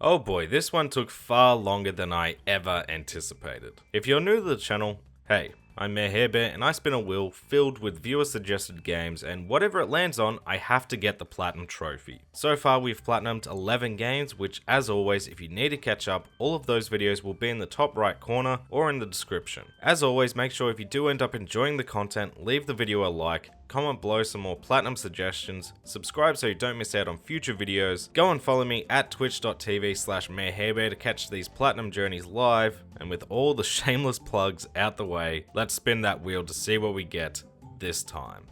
Oh boy, this one took far longer than I ever anticipated. If you're new to the channel, hey, I'm MayorHairBear and I spin a wheel filled with viewer suggested games, and whatever it lands on, I have to get the platinum trophy. So far we've platinumed 11 games, which as always, if you need to catch up, all of those videos will be in the top right corner or in the description. As always, make sure if you do end up enjoying the content, leave the video a like, comment below some more platinum suggestions, subscribe so you don't miss out on future videos, go and follow me at twitch.tv/MayorHairBear to catch these platinum journeys live, and with all the shameless plugs out the way, let's spin that wheel to see what we get this time.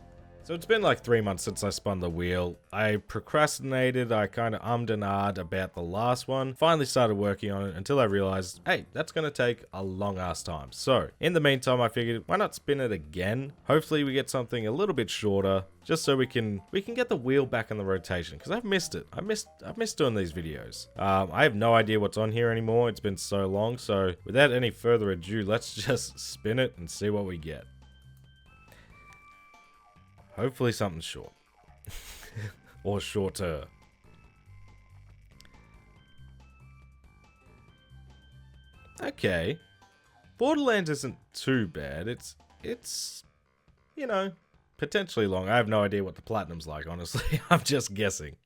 So it's been like 3 months since I spun the wheel. I procrastinated, I kind of ummed and ahed about the last one, finally started working on it until I realized, hey, that's going to take a long ass time. So in the meantime, I figured, why not spin it again? Hopefully we get something a little bit shorter, just so we can get the wheel back in the rotation, because I've missed it. I've missed doing these videos. I have no idea what's on here anymore. It's been so long. So without any further ado, let's just spin it and see what we get. Hopefully something short. Or shorter. Okay. Borderlands isn't too bad. It's you know, potentially long. I have no idea what the platinum's like, honestly. I'm just guessing.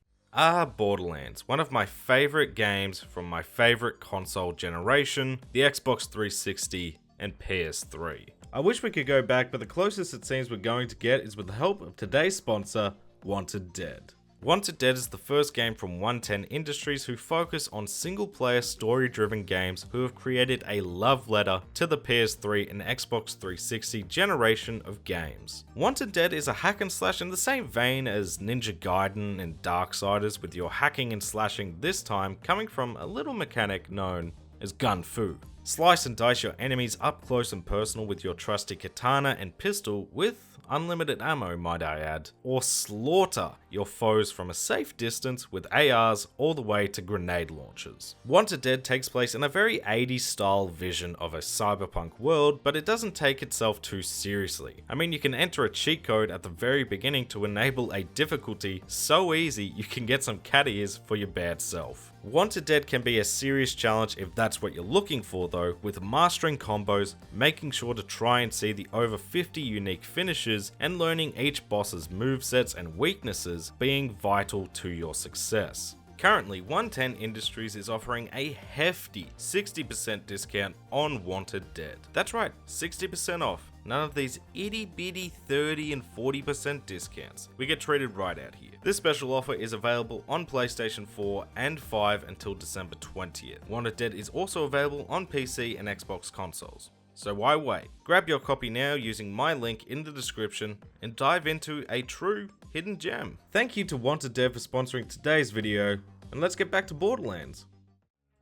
Borderlands, one of my favorite games from my favorite console generation, the Xbox 360 and PS3. I wish we could go back, but the closest it seems we're going to get is with the help of today's sponsor, Wanted Dead. Wanted Dead is the first game from 110 Industries, who focus on single-player story-driven games, who have created a love letter to the PS3 and Xbox 360 generation of games. Wanted Dead is a hack and slash in the same vein as Ninja Gaiden and Darksiders, with your hacking and slashing this time coming from a little mechanic known as Gun Fu. Slice and dice your enemies up close and personal with your trusty katana and pistol with unlimited ammo, might I add, or slaughter your foes from a safe distance with ARs all the way to grenade launchers. Wanted Dead takes place in a very 80s style vision of a cyberpunk world, but it doesn't take itself too seriously. I mean, you can enter a cheat code at the very beginning to enable a difficulty so easy you can get some cat ears for your bad self. Wanted Dead can be a serious challenge if that's what you're looking for though, with mastering combos, making sure to try and see the over 50 unique finishes, and learning each boss's movesets and weaknesses being vital to your success. Currently, 110 Industries is offering a hefty 60% discount on Wanted Dead. That's right, 60% off. None of these itty bitty 30 and 40% discounts. We get treated right out here. This special offer is available on PlayStation 4 and 5 until December 20th. Wanted Dead is also available on PC and Xbox consoles. So why wait? Grab your copy now using my link in the description and dive into a true hidden gem. Thank you to Wanted Dead for sponsoring today's video, and let's get back to Borderlands.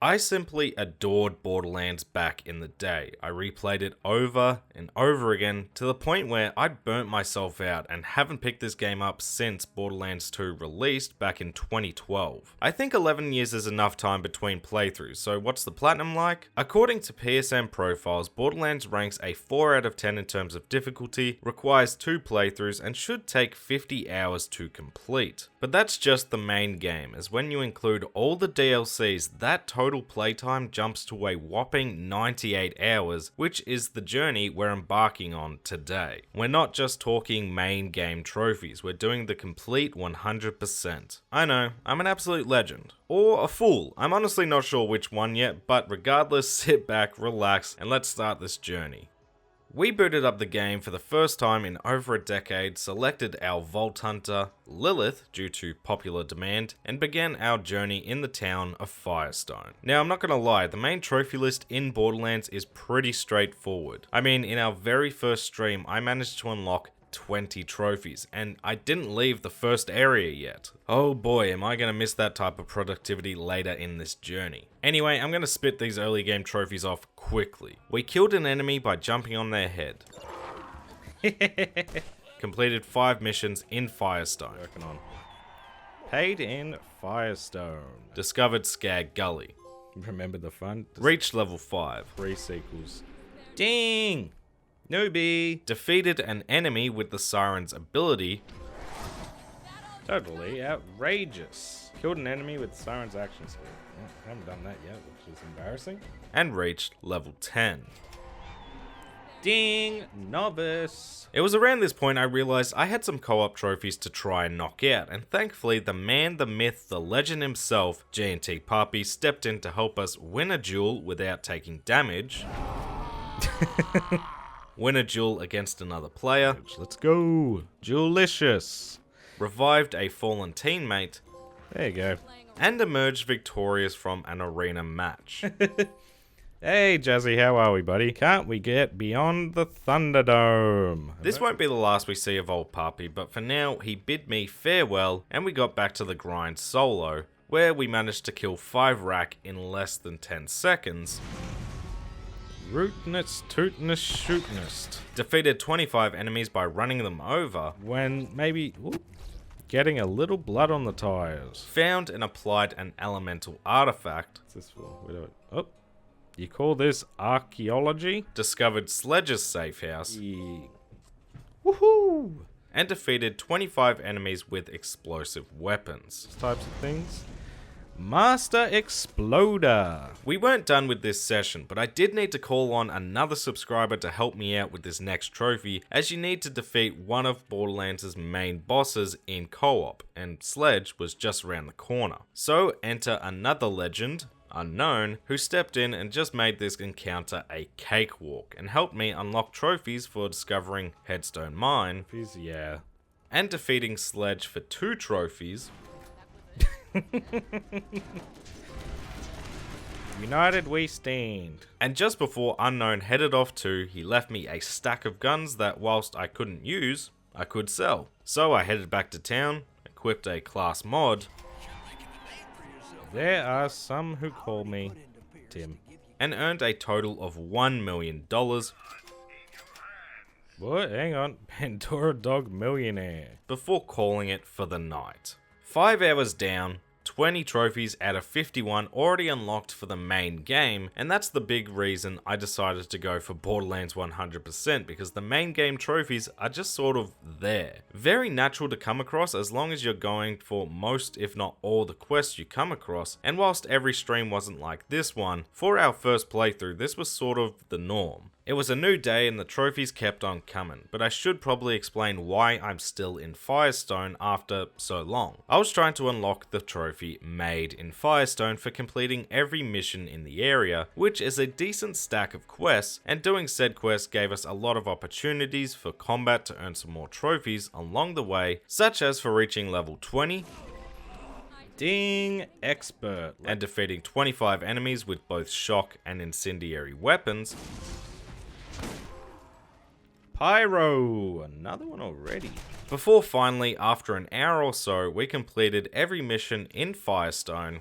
I simply adored Borderlands back in the day. I replayed it over and over again to the point where I burnt myself out and haven't picked this game up since Borderlands 2 released back in 2012. I think 11 years is enough time between playthroughs, so what's the platinum like? According to PSN profiles, Borderlands ranks a 4 out of 10 in terms of difficulty, requires 2 playthroughs, and should take 50 hours to complete. But that's just the main game, as when you include all the DLCs, that total playtime jumps to a whopping 98 hours, which is the journey we're embarking on today. We're not just talking main game trophies, we're doing the complete 100%. I know, I'm an absolute legend. Or a fool, I'm honestly not sure which one yet, but regardless, sit back, relax, and let's start this journey. We booted up the game for the first time in over a decade, selected our Vault Hunter, Lilith, due to popular demand, and began our journey in the town of Firestone. Now, I'm not gonna lie, the main trophy list in Borderlands is pretty straightforward. I mean, in our very first stream, I managed to unlock 20 trophies, and I didn't leave the first area yet. Oh boy, am I gonna miss that type of productivity later in this journey. Anyway, I'm gonna spit these early game trophies off quickly. We killed an enemy by jumping on their head. Completed 5 missions in Firestone. Working on. Paid in Firestone. Discovered Skag Gully. Remember the fun? Reached level 5. 3 sequels. Ding! Newbie! Defeated an enemy with the Siren's ability. Totally outrageous. Killed an enemy with Siren's action skill. I haven't done that yet, which is embarrassing. And reached level 10. Ding! Novice! It was around this point I realized I had some co-op trophies to try and knock out, and thankfully the man, the myth, the legend himself, G&T Puppy, stepped in to help us win a duel without taking damage. Win a duel against another player. Let's go! Duelicious! Revived a fallen teammate. There you go. And emerged victorious from an arena match. Hey Jazzy, how are we, buddy? Can't we get beyond the Thunderdome? This won't be the last we see of old Puppy, but for now, he bid me farewell, and we got back to the grind solo, where we managed to kill 5 rack in less than 10 seconds. Rootness, tootness, shootness. Defeated 25 enemies by running them over, when maybe... Ooh, getting a little blood on the tires. Found and applied an elemental artifact. What's this for? Oh. You call this archaeology? Discovered Sledge's safe house. Yeah. Woohoo! And defeated 25 enemies with explosive weapons. Types of things. Master Exploder. We weren't done with this session, but I did need to call on another subscriber to help me out with this next trophy, as you need to defeat one of Borderlands' main bosses in co-op, and Sledge was just around the corner. So enter another legend, Unknown, who stepped in and just made this encounter a cakewalk and helped me unlock trophies for discovering Headstone Mine, yeah, and defeating Sledge for 2 trophies. United we stand. And just before Unknown headed off too, he left me a stack of guns that whilst I couldn't use, I could sell. So I headed back to town, equipped a class mod. There are some who call me Tim. And earned a total of $1 million. What? Hang on. Pandora Dog Millionaire. Before calling it for the night. 5 hours down, 20 trophies out of 51 already unlocked for the main game, and that's the big reason I decided to go for Borderlands 100%, because the main game trophies are just sort of there. Very natural to come across as long as you're going for most if not all the quests you come across, and whilst every stream wasn't like this one, for our first playthrough this was sort of the norm. It was a new day and the trophies kept on coming, but I should probably explain why I'm still in Firestone after so long. I was trying to unlock the trophy Made in Firestone for completing every mission in the area, which is a decent stack of quests, and doing said quests gave us a lot of opportunities for combat to earn some more trophies along the way, such as for reaching level 20, Ding Expert, and defeating 25 enemies with both shock and incendiary weapons. Pyro! Another one already. Before finally, after an hour or so, we completed every mission in Firestone.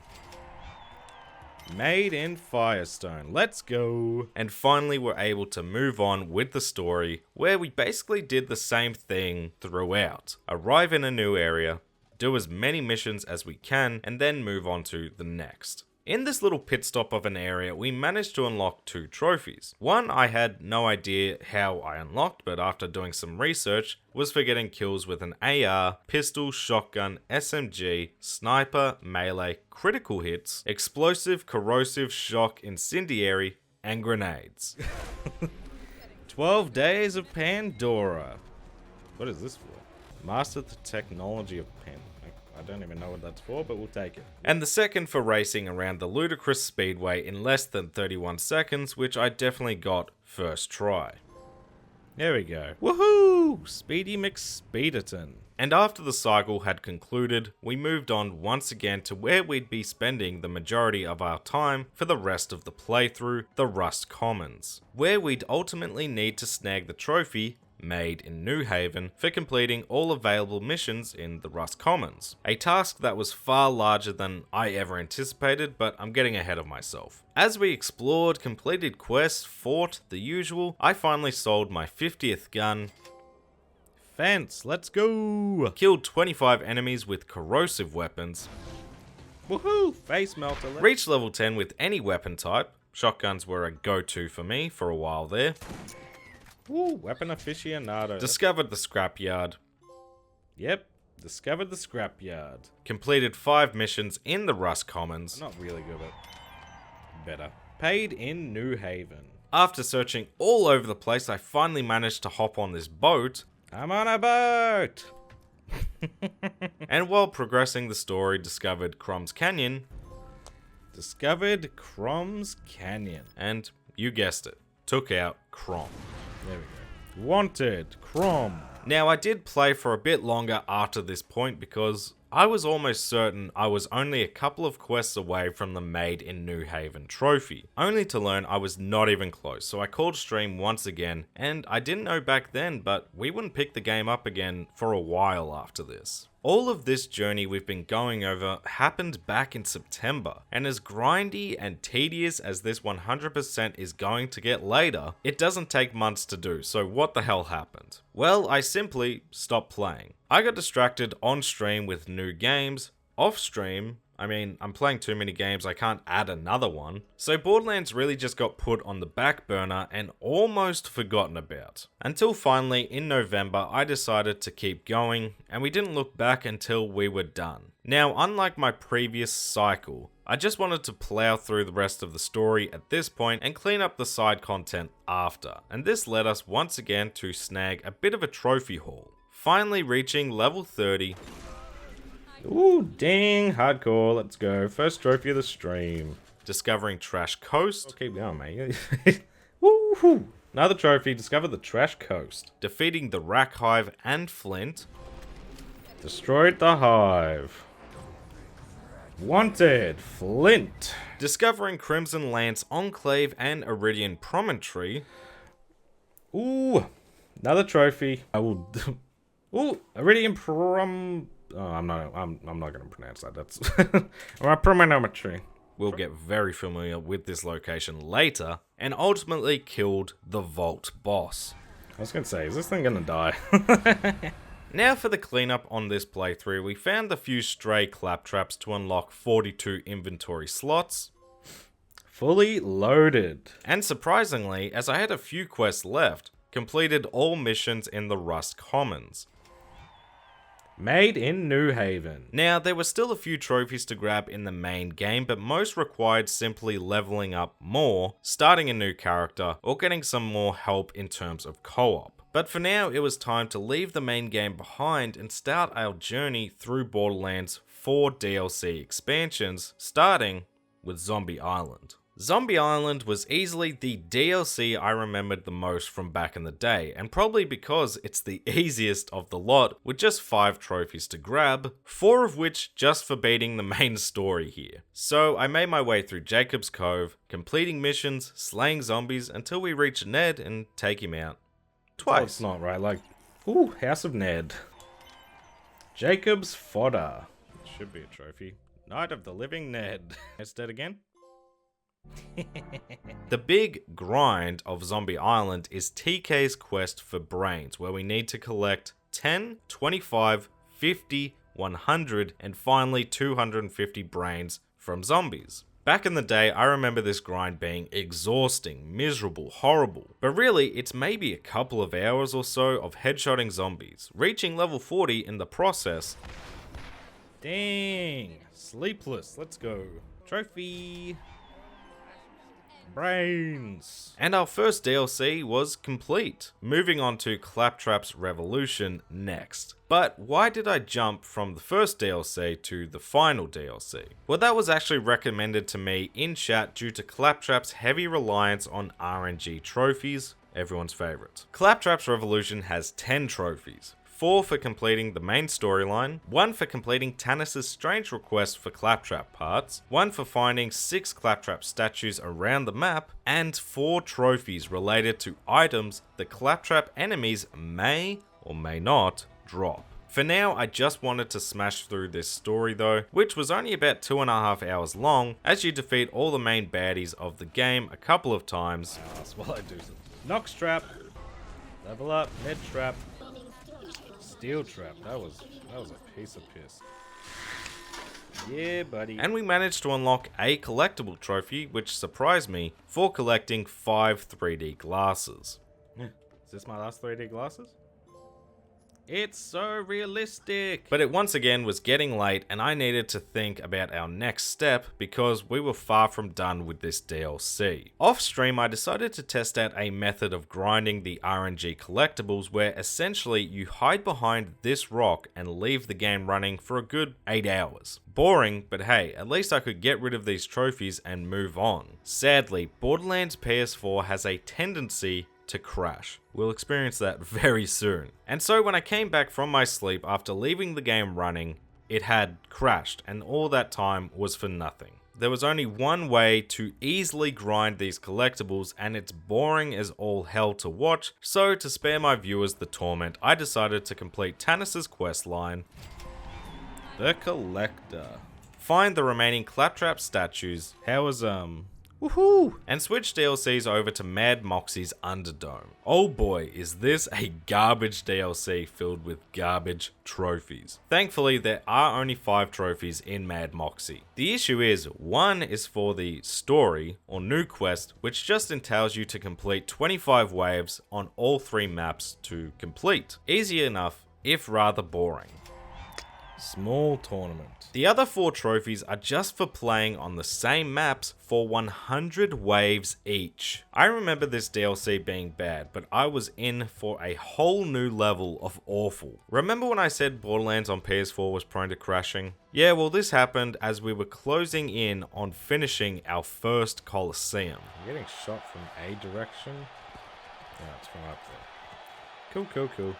Made in Firestone. Let's go! And finally we're able to move on with the story, where we basically did the same thing throughout. Arrive in a new area, do as many missions as we can, and then move on to the next. In this little pit stop of an area, we managed to unlock 2 trophies. One I had no idea how I unlocked, but after doing some research, was for getting kills with an AR, pistol, shotgun, SMG, sniper, melee, critical hits, explosive, corrosive, shock, incendiary, and grenades. 12 Days of Pandora. What is this for? Master the technology of Pandora. I don't even know what that's for, but we'll take it. And the second for racing around the ludicrous speedway in less than 31 seconds, which I definitely got first try. There we go. Woohoo! Speedy McSpeederton. And after the cycle had concluded, we moved on once again to where we'd be spending the majority of our time for the rest of the playthrough, the Rust Commons, where we'd ultimately need to snag the trophy Made in New Haven for completing all available missions in the Rust Commons. A task that was far larger than I ever anticipated, but I'm getting ahead of myself. As we explored, completed quests, fought, the usual, I finally sold my 50th gun. Fence, let's go! Killed 25 enemies with corrosive weapons. Woohoo! Face melter. Reached level 10 with any weapon type. Shotguns were a go-to for me for a while there. Woo, weapon aficionado. Discovered the scrapyard. Yep, Discovered the scrapyard. Completed 5 missions in the Rust Commons. Not really good, but better. Paid in New Haven. After searching all over the place, I finally managed to hop on this boat. I'm on a boat! And while progressing the story, discovered Crom's Canyon. And you guessed it, took out Crom. There we go. Wanted, Crom. Now, I did play for a bit longer after this point because I was almost certain I was only a couple of quests away from the Made in New Haven trophy, only to learn I was not even close, so I called stream once again, and I didn't know back then, but we wouldn't pick the game up again for a while after this. All of this journey we've been going over happened back in September, and as grindy and tedious as this 100% is going to get later, it doesn't take months to do, so what the hell happened? Well, I simply stopped playing. I got distracted on stream with new games, off stream, I mean, I'm playing too many games, I can't add another one. So Borderlands really just got put on the back burner and almost forgotten about. Until finally, in November, I decided to keep going, and we didn't look back until we were done. Now, unlike my previous cycle, I just wanted to plow through the rest of the story at this point and clean up the side content after. And this led us once again to snag a bit of a trophy haul. Finally reaching level 30. Ooh, dang, hardcore, let's go. First trophy of the stream. Discovering Trash Coast. Oh, keep going, mate. Woohoo! Another trophy, discovered the Trash Coast. Defeating the Rack Hive and Flint. Destroyed the Hive. Wanted, Flint. Discovering Crimson Lance Enclave and Iridian Promontory. Ooh, another trophy. I will... Ooh, Iridian Oh, I'm not gonna pronounce that. That's promontory. We'll get very familiar with this location later, and ultimately killed the Vault boss. I was gonna say, is this thing gonna die? Now for the cleanup on this playthrough, we found a few stray claptraps to unlock 42 inventory slots. Fully loaded. And surprisingly, as I had a few quests left, completed all missions in the Rust Commons. Made in New Haven. Now, there were still a few trophies to grab in the main game, but most required simply leveling up more, starting a new character, or getting some more help in terms of co-op. But for now, it was time to leave the main game behind and start our journey through Borderlands' 4 DLC expansions, starting with Zombie Island. Zombie Island was easily the DLC I remembered the most from back in the day, and probably because it's the easiest of the lot with just 5 trophies to grab, 4 of which just for beating the main story here. So I made my way through Jacob's Cove, completing missions, slaying zombies until we reach Ned and take him out. Twice. Oh, it's not right, like, ooh, House of Ned. Jacob's Fodder. Should be a trophy. Night of the Living Ned. Is dead again? The big grind of Zombie Island is TK's quest for brains, where we need to collect 10, 25, 50, 100, and finally 250 brains from zombies. Back in the day, I remember this grind being exhausting, miserable, horrible, but really it's maybe a couple of hours or so of headshotting zombies, reaching level 40 in the process. Dang, sleepless, let's go. Trophy. Brains. And our first DLC was complete. Moving on to Claptrap's Revolution next. But why did I jump from the first DLC to the final DLC? Well, that was actually recommended to me in chat due to Claptrap's heavy reliance on RNG trophies, everyone's favorite. Claptrap's Revolution has 10 trophies. 4 for completing the main storyline, 1 for completing Tannis' strange request for Claptrap parts, 1 for finding 6 Claptrap statues around the map, and 4 trophies related to items the Claptrap enemies may or may not drop. For now, I just wanted to smash through this story though, which was only about 2.5 hours long, as you defeat all the main baddies of the game a couple of times. While I do some Nox Trap, level up, Head Trap, Steel Trap, that was a piece of piss. Yeah, buddy. And we managed to unlock a collectible trophy, which surprised me, for collecting 5 3D glasses. Is this my last 3D glasses? It's so realistic. But it once again was getting late and I needed to think about our next step because we were far from done with this DLC. Off stream, I decided to test out a method of grinding the RNG collectibles where essentially you hide behind this rock and leave the game running for a good 8 hours. Boring, but hey, at least I could get rid of these trophies and move on. Sadly, Borderlands PS4 has a tendency to crash. We'll experience that very soon. And so when I came back from my sleep after leaving the game running, it had crashed and all that time was for nothing. There was only one way to easily grind these collectibles and it's boring as all hell to watch, so to spare my viewers the torment, I decided to complete Tannis's quest line, The Collector. Find the remaining Claptrap statues, woohoo! And switch DLCs over to Mad Moxie's Underdome. Oh boy, is this a garbage DLC filled with garbage trophies. Thankfully, there are only 5 trophies in Mad Moxie. The issue is, one is for the story, or new quest, which just entails you to complete 25 waves on all 3 maps to complete. Easy enough, if rather boring. Small tournament. The other 4 trophies are just for playing on the same maps for 100 waves each. I remember this DLC being bad, but I was in for a whole new level of awful. Remember when I said Borderlands on PS4 was prone to crashing? Yeah, well this happened as we were closing in on finishing our first Coliseum. I'm getting shot from a direction. Yeah, it's from up there. Cool.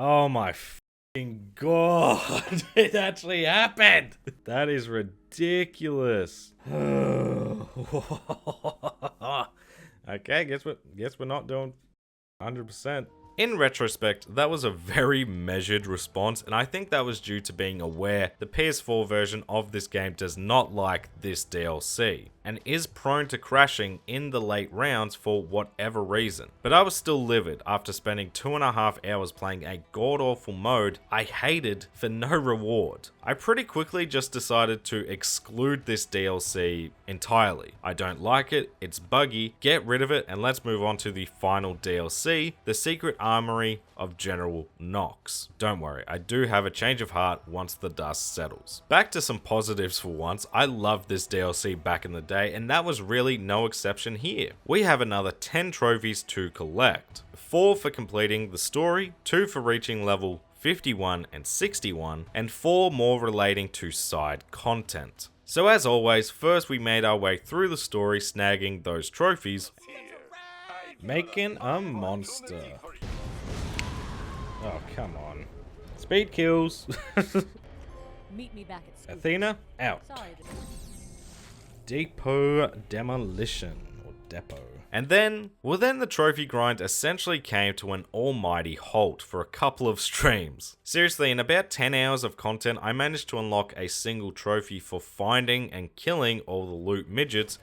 Oh my fucking god, it actually happened! That is ridiculous. Okay, guess we're not doing 100%. In retrospect, that was a very measured response, and I think that was due to being aware the PS4 version of this game does not like this DLC, and is prone to crashing in the late rounds for whatever reason. But I was still livid after spending 2.5 hours playing a god-awful mode I hated for no reward. I pretty quickly just decided to exclude this DLC entirely. I don't like it, it's buggy, get rid of it, and let's move on to the final DLC, the Secret Armory of General Knox. Don't worry, I do have a change of heart once the dust settles. Back to some positives for once. I loved this DLC back in the day, and that was really no exception here. We have another 10 trophies to collect. 4 for completing the story, 2 for reaching level 51 and 61, and 4 more relating to side content. So as always, first we made our way through the story snagging those trophies. Making a monster. Oh, come on. Speed kills. Meet me back at school. Athena, out. Sorry. Depot demolition, or depot. And then the trophy grind essentially came to an almighty halt for a couple of streams. Seriously, in about 10 hours of content, I managed to unlock a single trophy for finding and killing all the loot midgets.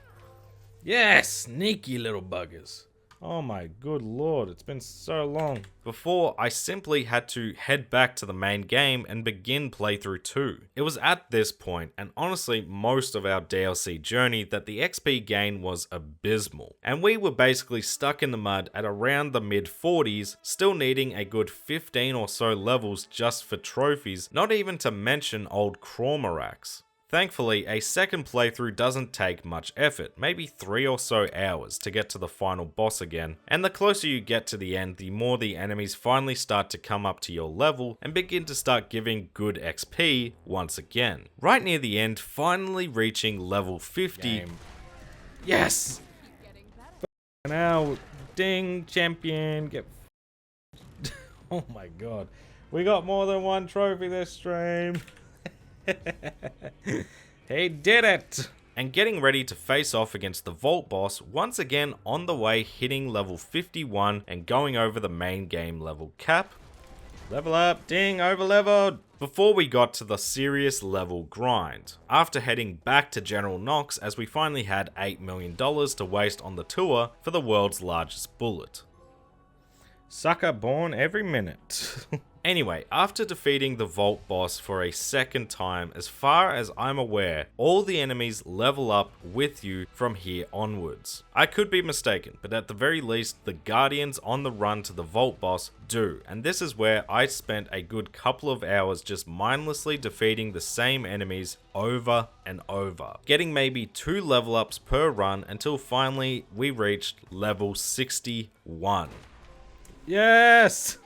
Yes, sneaky little buggers. Oh my good lord, it's been so long. Before, I simply had to head back to the main game and begin playthrough 2. It was at this point, and honestly most of our DLC journey, that the XP gain was abysmal. And we were basically stuck in the mud at around the mid-40s, still needing a good 15 or so levels just for trophies, not even to mention old Crawmerax. Thankfully, a second playthrough doesn't take much effort, maybe 3 or so hours to get to the final boss again, and the closer you get to the end, the more the enemies finally start to come up to your level and begin to start giving good XP once again. Right near the end, finally reaching level 50. Yes! Now, ding, champion, get oh my god. We got more than one trophy this stream. He did it! And getting ready to face off against the Vault boss, once again on the way hitting level 51 and going over the main game level cap. Level up, ding, over leveled! Before we got to the serious level grind. After heading back to General Knox as we finally had $8 million to waste on the tour for the world's largest bullet. Sucker born every minute. Anyway, after defeating the Vault boss for a second time, as far as I'm aware, all the enemies level up with you from here onwards. I could be mistaken, but at the very least, the Guardians on the run to the Vault boss do, and this is where I spent a good couple of hours just mindlessly defeating the same enemies over and over, getting maybe 2 level ups per run until finally we reached level 61. Yes!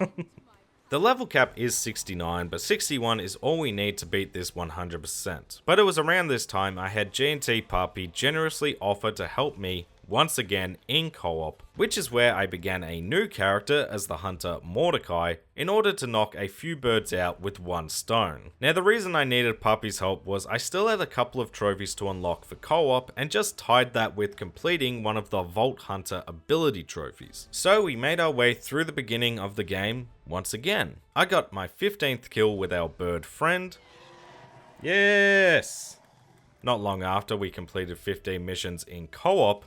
The level cap is 69, but 61 is all we need to beat this 100%. But it was around this time I had G&T Puppy generously offer to help me once again in co-op, which is where I began a new character as the hunter Mordecai in order to knock a few birds out with one stone. Now the reason I needed Puppy's help was I still had a couple of trophies to unlock for co-op and just tied that with completing one of the Vault Hunter ability trophies. So we made our way through the beginning of the game once again. I got my 15th kill with our bird friend. Yes! Not long after we completed 15 missions in co-op.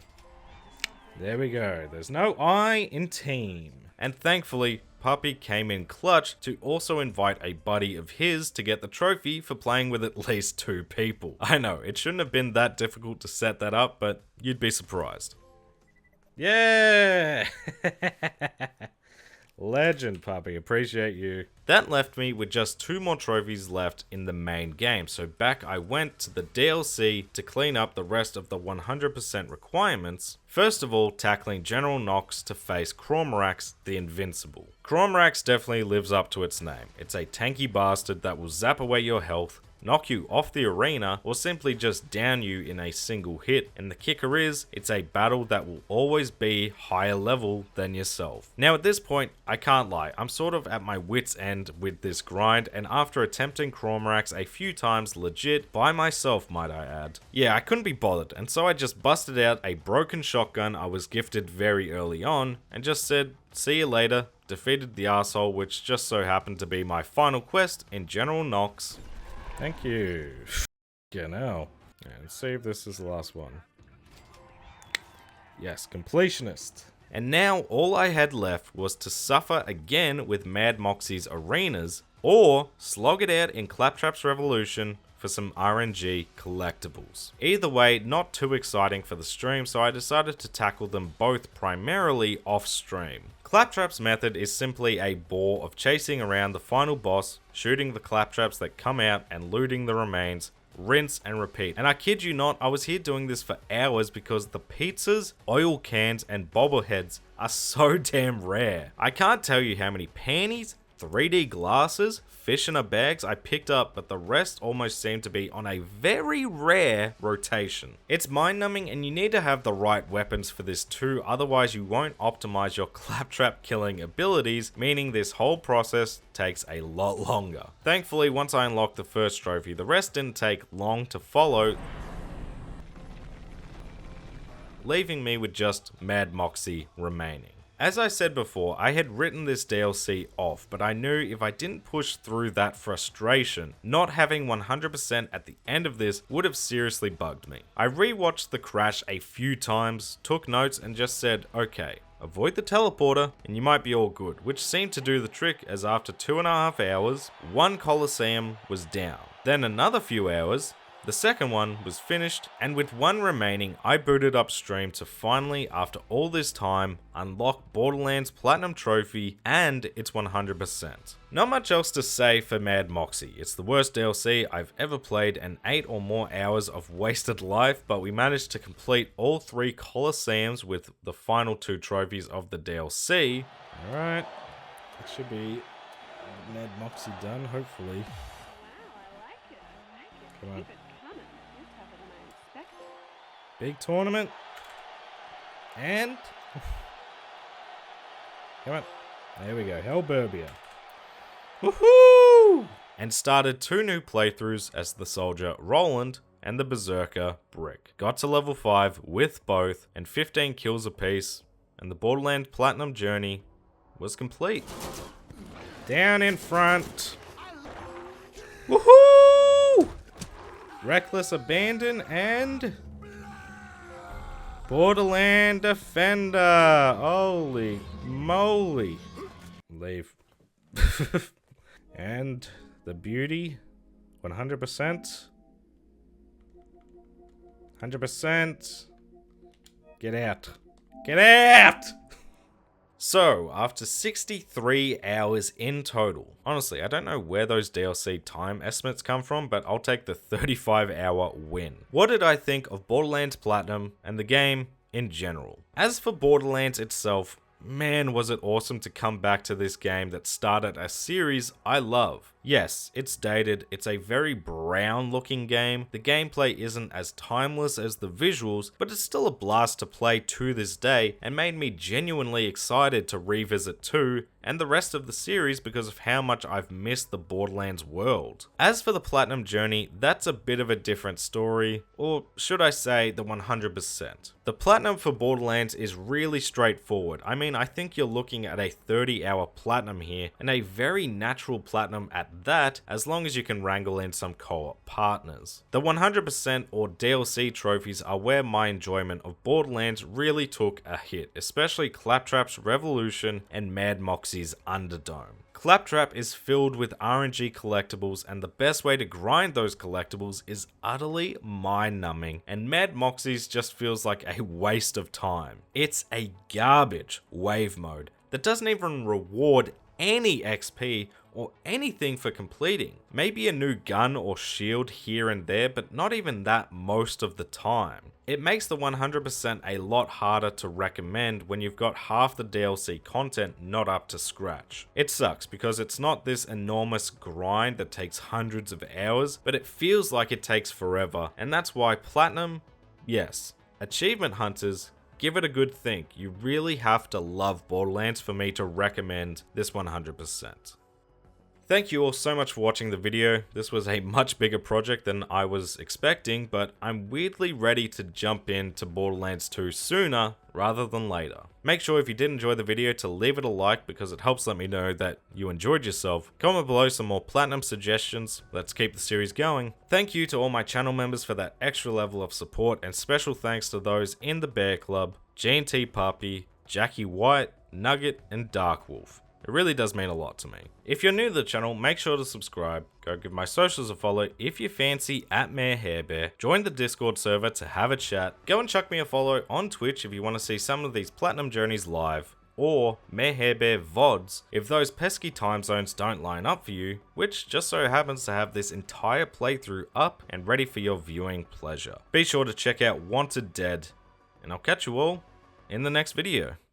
There we go, there's no I in team. And thankfully, Puppy came in clutch to also invite a buddy of his to get the trophy for playing with at least 2 people. I know, it shouldn't have been that difficult to set that up, but you'd be surprised. Yeah! Legend, Puppy, appreciate you. That left me with just 2 more trophies left in the main game, so back I went to the DLC to clean up the rest of the 100% requirements. First of all, tackling General Knox to face Cormorax the Invincible. Cormorax definitely lives up to its name. It's a tanky bastard that will zap away your health, knock you off the arena, or simply just down you in a single hit, and the kicker is, it's a battle that will always be higher level than yourself. Now at this point, I can't lie, I'm sort of at my wit's end with this grind, and after attempting Cormorax a few times legit, by myself might I add, yeah, I couldn't be bothered, and so I just busted out a broken shotgun I was gifted very early on, and just said, see you later, defeated the arsehole, which just so happened to be my final quest in General Knox. Thank you. Yeah, now. Let's see if this is the last one. Yes, completionist. And now all I had left was to suffer again with Mad Moxie's arenas, or slog it out in Claptrap's Revolution for some RNG collectibles. Either way, not too exciting for the stream, so I decided to tackle them both primarily off stream. Claptrap's method is simply a bore of chasing around the final boss, shooting the claptraps that come out and looting the remains, rinse and repeat. And I kid you not, I was here doing this for hours because the pizzas, oil cans and bobbleheads are so damn rare. I can't tell you how many panties, 3D glasses, fish in a bags I picked up, but the rest almost seem to be on a very rare rotation. It's mind-numbing and you need to have the right weapons for this too, otherwise you won't optimize your claptrap killing abilities, meaning this whole process takes a lot longer. Thankfully, once I unlocked the first trophy, the rest didn't take long to follow, leaving me with just Mad Moxie remaining. As I said before, I had written this DLC off, but I knew if I didn't push through that frustration, not having 100% at the end of this would have seriously bugged me. I rewatched the crash a few times, took notes and just said, okay, avoid the teleporter and you might be all good, which seemed to do the trick as after 2.5 hours, one Colosseum was down. Then another few hours, the second one was finished, and with one remaining, I booted up stream to finally, after all this time, unlock Borderlands Platinum Trophy and its 100%. Not much else to say for Mad Moxie. It's the worst DLC I've ever played and 8 or more hours of wasted life, but we managed to complete all 3 Colosseums with the final 2 trophies of the DLC. Alright, it should be Mad Moxie done, hopefully. Come on. Big tournament. And come on. There we go. MayorHairBear. Woohoo! And started 2 new playthroughs as the soldier Roland and the berserker Brick. Got to level 5 with both and 15 kills apiece, and the Borderlands Platinum journey was complete. Down in front. Woohoo! Reckless Abandon and Borderland Defender. Holy moly. Leave. And the beauty, 100%. 100%. Get out. Get out! So, after 63 hours in total, honestly, I don't know where those DLC time estimates come from, but I'll take the 35-hour win. What did I think of Borderlands Platinum and the game in general? As for Borderlands itself, man, was it awesome to come back to this game that started a series I love. Yes, it's dated, it's a very brown looking game, the gameplay isn't as timeless as the visuals, but it's still a blast to play to this day and made me genuinely excited to revisit 2 and the rest of the series because of how much I've missed the Borderlands world. As for the Platinum journey, that's a bit of a different story, or should I say the 100%. The Platinum for Borderlands is really straightforward. I mean, I think you're looking at a 30-hour Platinum here, and a very natural Platinum at that, as long as you can wrangle in some co-op partners. The 100% or DLC trophies are where my enjoyment of Borderlands really took a hit, especially Claptrap's Revolution and Mad Moxie's Underdome. Claptrap is filled with RNG collectibles, and the best way to grind those collectibles is utterly mind-numbing, and Mad Moxie's just feels like a waste of time. It's a garbage wave mode that doesn't even reward any XP or anything for completing. Maybe a new gun or shield here and there, but not even that most of the time. It makes the 100% a lot harder to recommend when you've got half the DLC content not up to scratch. It sucks because it's not this enormous grind that takes hundreds of hours, but it feels like it takes forever, and that's why Platinum, yes, achievement hunters, give it a good think. You really have to love Borderlands for me to recommend this 100%. Thank you all so much for watching the video. This was a much bigger project than I was expecting, but I'm weirdly ready to jump into Borderlands 2 sooner rather than later. Make sure if you did enjoy the video to leave it a like because it helps let me know that you enjoyed yourself. Comment below some more Platinum suggestions. Let's keep the series going. Thank you to all my channel members for that extra level of support, and special thanks to those in the Bear Club, G&T Puppy, Jackie White, Nugget, and Darkwolf. It really does mean a lot to me. If you're new to the channel, make sure to subscribe. Go give my socials a follow if you fancy @MayorHairBear. Join the Discord server to have a chat. Go and chuck me a follow on Twitch if you want to see some of these Platinum journeys live. Or MayorHairBear VODs if those pesky time zones don't line up for you, which just so happens to have this entire playthrough up and ready for your viewing pleasure. Be sure to check out Wanted Dead, and I'll catch you all in the next video.